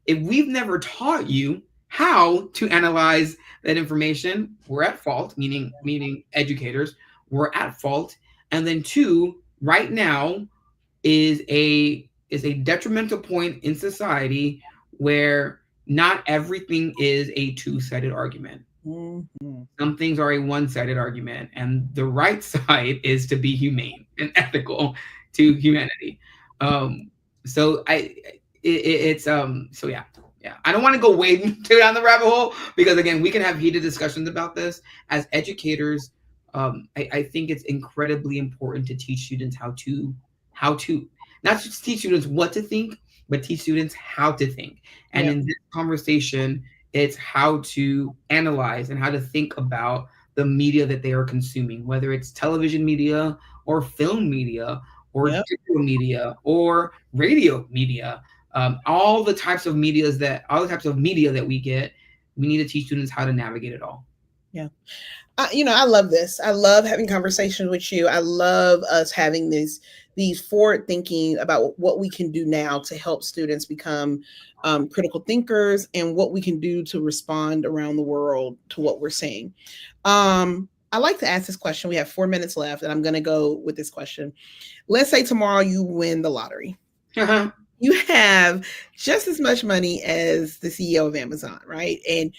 if we've never taught you how to analyze that information, we're at fault, meaning educators, we're at fault. And then two, right now is a detrimental point in society where not everything is a two-sided argument. Mm-hmm. Some things are a one-sided argument, and the right side is to be humane and ethical to humanity. So yeah. I don't want to go way too down the rabbit hole, because again, we can have heated discussions about this as educators. I think it's incredibly important to teach students how to not just teach students what to think, but teach students how to think. And in this conversation, it's how to analyze and how to think about the media that they are consuming, whether it's television media or film media or digital media or radio media. All the types of media that we get, we need to teach students how to navigate it all. I love this. I love having conversations with you. I love us having these forward thinking about what we can do now to help students become critical thinkers and what we can do to respond around the world to what we're seeing. I like to ask this question. We have 4 minutes left, and I'm going to go with this question. Let's say tomorrow you win the lottery. Uh-huh. You have just as much money as the CEO of Amazon, right? And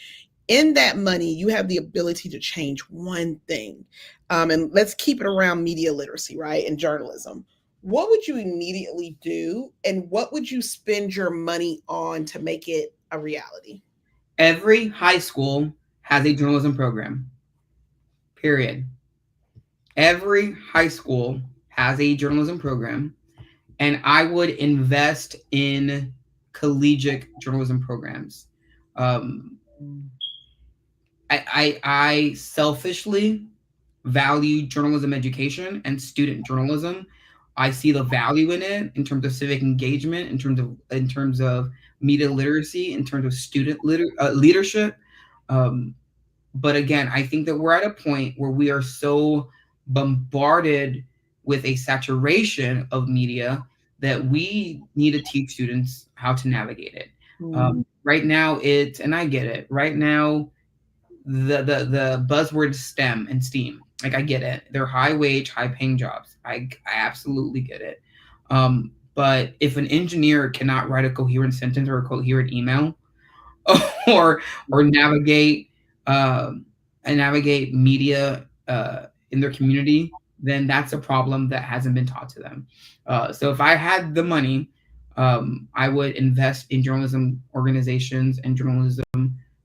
in that money, you have the ability to change one thing. And let's keep it around media literacy, right? And journalism. What would you immediately do? And what would you spend your money on to make it a reality? Every high school has a journalism program. Period. Every high school has a journalism program. And I would invest in collegiate journalism programs. I selfishly value journalism education and student journalism. I see the value in it in terms of civic engagement, in terms of media literacy, in terms of student leadership. But again, I think that we're at a point where we are so bombarded with a saturation of media that we need to teach students how to navigate it. Right now, and I get it. Right now, the buzzword STEM and STEAM, like I get it. They're high wage, high paying jobs. I absolutely get it. But if an engineer cannot write a coherent sentence or a coherent email, or navigate media in their community, then that's a problem that hasn't been taught to them. So if I had the money, I would invest in journalism organizations and journalism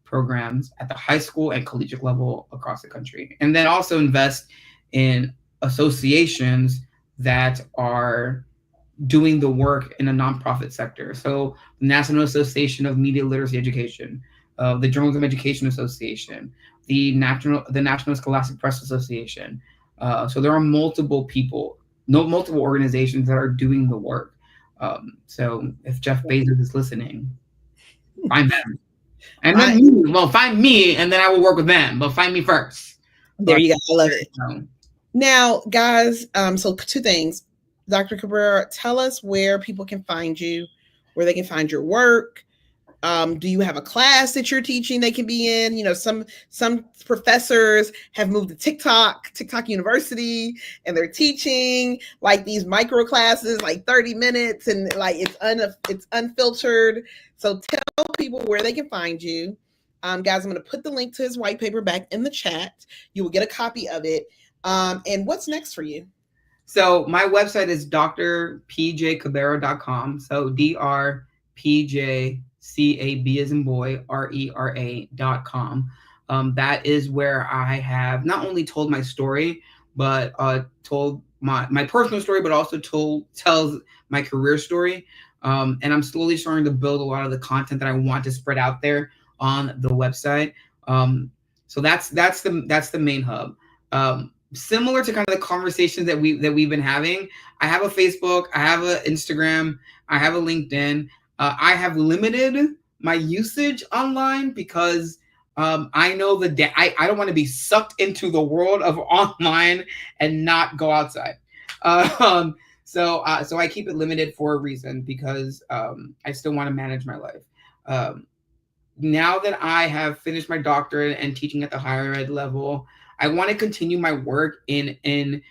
programs at the high school and collegiate level across the country. And then also invest in associations that are doing the work in a nonprofit sector. So the National Association of Media Literacy Education, the Journalism Education Association, the National Scholastic Press Association. So there are multiple organizations that are doing the work. So if Jeff Bezos is listening, find them. And then find me, and then I will work with them. But find me first. There you go. I love it. Now, guys, so 2 things. Dr. Cabrera, tell us where people can find you, where they can find your work. Do you have a class that you're teaching they can be in? Some professors have moved to TikTok University, and they're teaching like these micro classes, like 30 minutes, and like it's unfiltered. So tell people where they can find you. Guys, I'm going to put the link to his white paper back in the chat. You will get a copy of it. And what's next for you? So my website is drpjcabrera.com. So drpjcab as in boy, RERA.com. That is where I have not only told my story, but told my personal story, but also tells my career story. And I'm slowly starting to build a lot of the content that I want to spread out there on the website. So that's the main hub. Similar to kind of the conversations that we've been having, I have a Facebook, I have an Instagram, I have a LinkedIn. I have limited my usage online because I know I don't want to be sucked into the world of online and not go outside. So I keep it limited for a reason, because I still want to manage my life. Now that I have finished my doctorate and teaching at the higher ed level, I want to continue my work in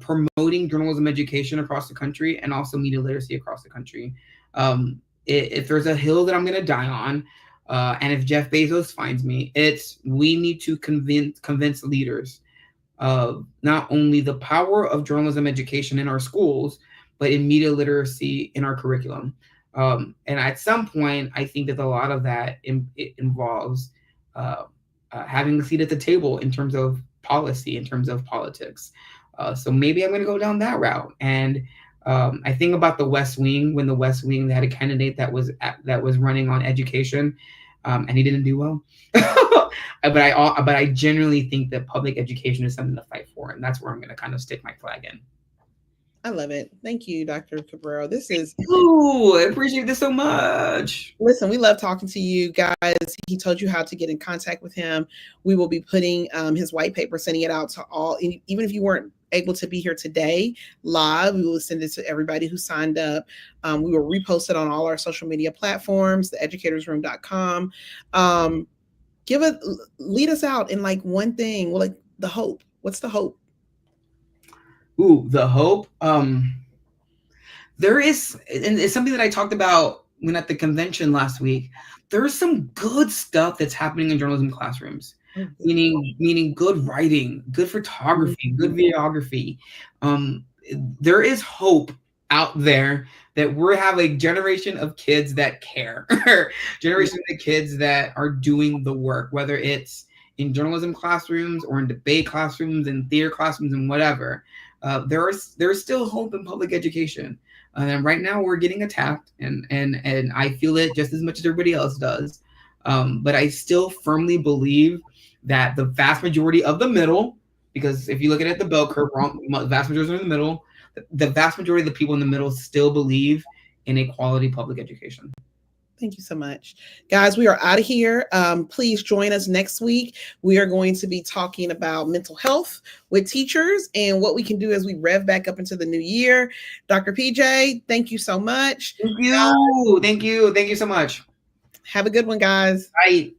promoting journalism education across the country and also media literacy across the country. If there's a hill that I'm going to die on, and if Jeff Bezos finds me, we need to convince leaders of not only the power of journalism education in our schools, but in media literacy in our curriculum. And at some point, I think that a lot of that involves having a seat at the table in terms of policy, in terms of politics. So maybe I'm going to go down that route. And I think about the West Wing, when the West Wing had a candidate that was running on education, and he didn't do well. But I genuinely think that public education is something to fight for, and that's where I'm going to kind of stick my flag in. I love it. Thank you, Dr. Cabrera. This is Ooh, I appreciate this so much. Listen, we love talking to you guys. He told you how to get in contact with him. We will be putting his white paper, sending it out to all, even if you weren't able to be here today live, we will send it to everybody who signed up. We will repost it on all our social media platforms, theeducatorsroom.com. Lead us out in like one thing. Well, like the hope. What's the hope? Ooh, the hope. There is, and it's something that I talked about when at the convention last week. There's some good stuff that's happening in journalism classrooms, meaning good writing, good photography, good videography. There is hope out there that we have a generation of kids that care, generation of kids that are doing the work, whether it's in journalism classrooms or in debate classrooms and theater classrooms and whatever. There's still hope in public education. And right now we're getting attacked, and I feel it just as much as everybody else does. But I still firmly believe that the vast majority of the middle, because if you look at the bell curve, vast majority are in the middle. The vast majority of the people in the middle still believe in a quality public education. Thank you so much. Guys, we are out of here. Please join us next week. We are going to be talking about mental health with teachers and what we can do as we rev back up into the new year. Dr. PJ, thank you so much. Thank you. Thank you. Thank you so much. Have a good one, guys. Bye.